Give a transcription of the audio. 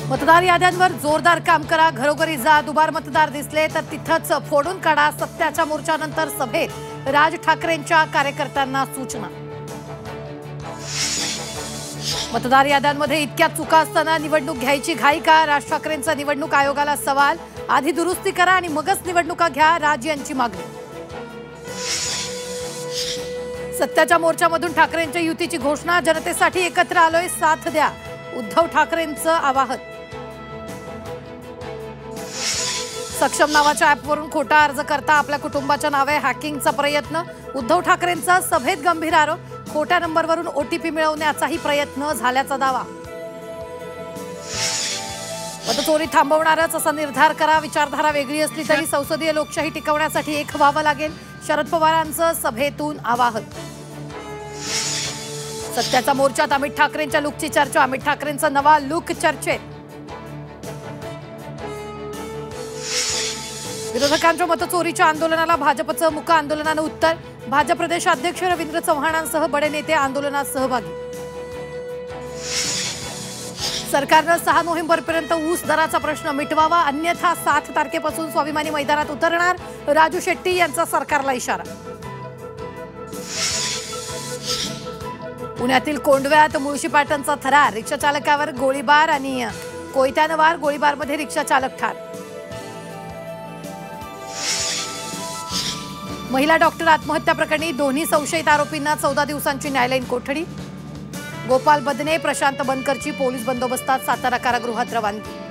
मतदार याद्यांवर जोरदार काम करा, घरोघरी जा, दुबार मतदार दिसले तर तिथंच फोडून काढा. सत्याच्या मोर्चानंतर सभेत राज ठाकरेंच्या कार्यकर्त्यांना सूचना. मतदार याद्यांमध्ये इतक्या चुका असताना निवडणूक घ्यायची घाई का? राज ठाकरेंचा निवडणूक आयोगाला सवाल. आधी दुरुस्ती करा आणि मगच निवडणुका घ्या, राज यांची मागणी. सत्याच्या मोर्चामधून ठाकरेंच्या युतीची घोषणा. जनतेसाठी एकत्र आलोय, साथ द्या, उद्धव ठाकरेंचं आवाहन. सक्षम नावाच्या ॲपवरून खोटा अर्ज करता आपल्या कुटुंबाच्या नावे हॅकिंगचा प्रयत्न. उद्धव ठाकरेंचा सभेत गंभीर आरोप. खोट्या नंबरवरून ओटीपी मिळवण्याचाही प्रयत्न झाल्याचा दावा. मतचोरी थांबवणारच असा निर्धार करा. विचारधारा वेगळी असली तरी संसदीय लोकशाही टिकवण्यासाठी एक व्हावं लागेल. शरद पवारांचं सभेतून आवाहन. सत्याच्या मोर्चात अमित ठाकरेंच्या लुकची चर्चा. अमित ठाकरेंचा नवा लुक चर्चेत. विरोधकांच्या मतचोरीच्या आंदोलनाला भाजपचं मूक आंदोलनानं उत्तर. भाजप प्रदेशाध्यक्ष रवींद्र चव्हाणांसह बडे नेते आंदोलनात सहभागी. सरकारनं 6 नोव्हेंबरपर्यंत ऊस दराचा प्रश्न मिटवावा, अन्यथा 7 तारखेपासून स्वाभिमानी मैदानात उतरणार. राजू शेट्टी यांचा सरकारला इशारा. पुण्यातील कोंडव्यात मुळशी पॅटर्नचा थरार. रिक्षा चालकावर गोळीबार आणि कोयत्यानं वार. गोळीबारमध्ये रिक्षा चालक ठार. महिला डॉक्टर आत्महत्या प्रकरणी दोन्ही संशयित आरोपींना 14 दिवसांची न्यायालयीन कोठडी. गोपाल बदने, प्रशांत बनकरची पोलीस बंदोबस्तात सातारा कारागृहात रवानगी.